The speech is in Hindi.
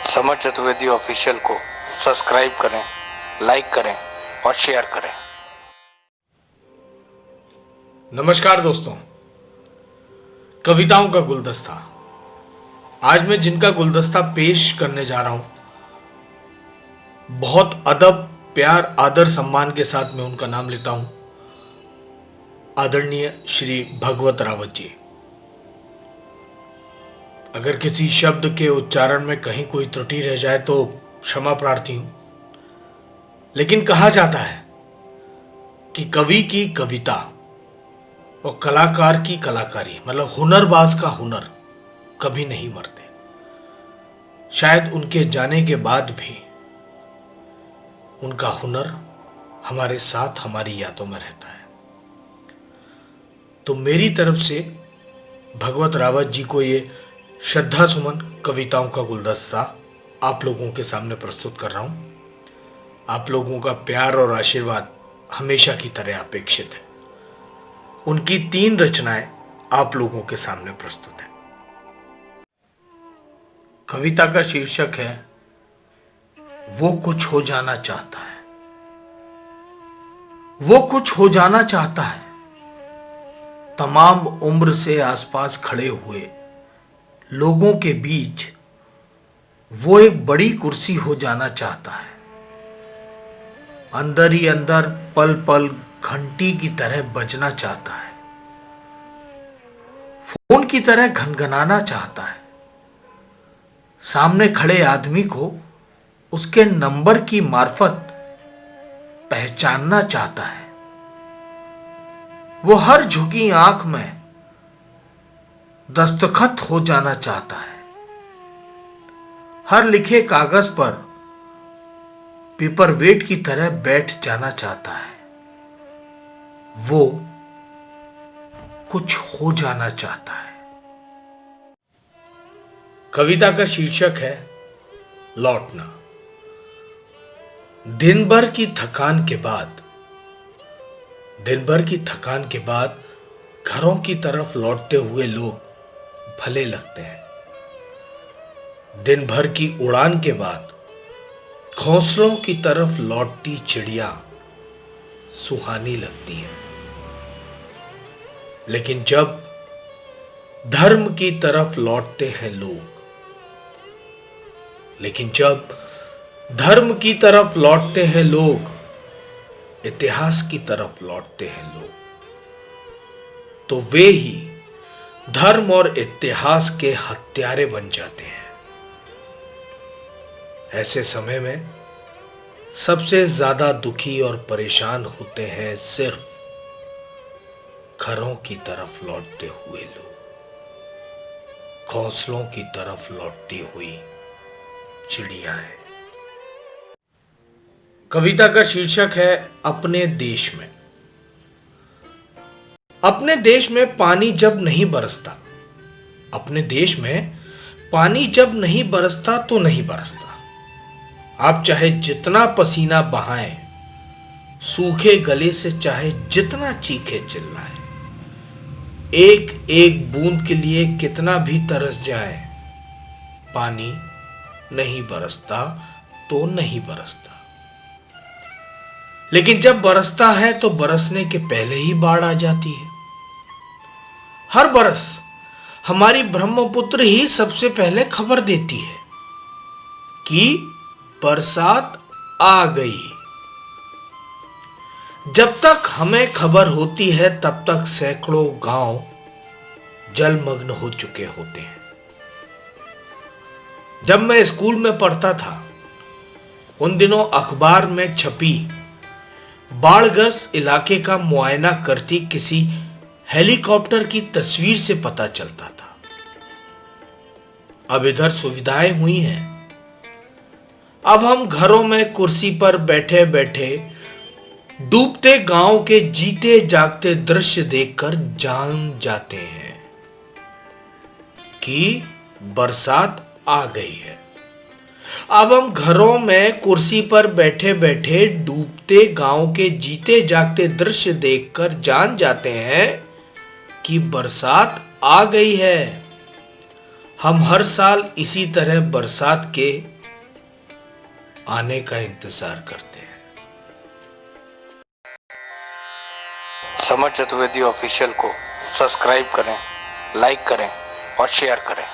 समर चतुर्वेदी ऑफिशियल को सब्सक्राइब करें, लाइक करें और शेयर करें। नमस्कार दोस्तों, कविताओं का गुलदस्ता। आज मैं जिनका गुलदस्ता पेश करने जा रहा हूं, बहुत अदब, प्यार, आदर, सम्मान के साथ मैं उनका नाम लेता हूं, आदरणीय श्री भगवत रावत जी। अगर किसी शब्द के उच्चारण में कहीं कोई त्रुटि रह जाए तो क्षमा प्रार्थी हूं, लेकिन कहा जाता है कि कवि की कविता और कलाकार की कलाकारी, मतलब हुनरबाज का हुनर कभी नहीं मरते। शायद उनके जाने के बाद भी उनका हुनर हमारे साथ, हमारी यादों में रहता है। तो मेरी तरफ से भगवत रावत जी को ये श्रद्धा सुमन कविताओं का गुलदस्ता आप लोगों के सामने प्रस्तुत कर रहा हूं। आप लोगों का प्यार और आशीर्वाद हमेशा की तरह अपेक्षित है। उनकी 3 रचनाएं आप लोगों के सामने प्रस्तुत है। कविता का शीर्षक है वो कुछ हो जाना चाहता है। वो कुछ हो जाना चाहता है, तमाम उम्र से आसपास खड़े हुए लोगों के बीच वो एक बड़ी कुर्सी हो जाना चाहता है। अंदर ही अंदर पल पल घंटी की तरह बजना चाहता है, फोन की तरह घनघनाना चाहता है, सामने खड़े आदमी को उसके नंबर की मार्फत पहचानना चाहता है। वो हर झुकी आंख में दस्तखत हो जाना चाहता है, हर लिखे कागज पर पेपरवेट की तरह बैठ जाना चाहता है। वो कुछ हो जाना चाहता है। कविता का शीर्षक है लौटना। दिन भर की थकान के बाद घरों की तरफ लौटते हुए लोग भले लगते हैं। दिन भर की उड़ान के बाद घोंसलों की तरफ लौटती चिड़िया सुहानी लगती हैं। लेकिन जब धर्म की तरफ लौटते हैं लोग, इतिहास की तरफ लौटते हैं लोग, तो वे ही धर्म और इतिहास के हत्यारे बन जाते हैं। ऐसे समय में सबसे ज्यादा दुखी और परेशान होते हैं सिर्फ घरों की तरफ लौटते हुए लोग, घोंसलों की तरफ लौटती हुई चिड़ियाएं। कविता का शीर्षक है अपने देश में। अपने देश में पानी जब नहीं बरसता, तो नहीं बरसता। आप चाहे जितना पसीना बहाएं, सूखे गले से चाहे जितना चीखे चिल्लाएं, एक एक बूंद के लिए कितना भी तरस जाए, पानी नहीं बरसता तो नहीं बरसता। लेकिन जब बरसता है तो बरसने के पहले ही बाढ़ आ जाती है। हर बरस हमारी ब्रह्मपुत्र ही सबसे पहले खबर देती है कि बरसात आ गई। जब तक हमें खबर होती है तब तक सैकड़ों गांव जलमग्न हो चुके होते हैं। जब मैं स्कूल में पढ़ता था, उन दिनों अखबार में छपी बाढ़ग्रस्त इलाके का मुआयना करती किसी हेलीकॉप्टर की तस्वीर से पता चलता था। अब इधर सुविधाएं हुई हैं। अब हम घरों में कुर्सी पर बैठे बैठे डूबते गांव के जीते जागते दृश्य देखकर जान जाते हैं कि बरसात आ गई है। अब हम घरों में कुर्सी पर बैठे बैठे डूबते गांव के जीते जागते दृश्य देखकर जान जाते हैं कि बरसात आ गई है। हम हर साल इसी तरह बरसात के आने का इंतजार करते हैं। समर चतुर्वेदी ऑफिशियल को सब्सक्राइब करें, लाइक करें और शेयर करें।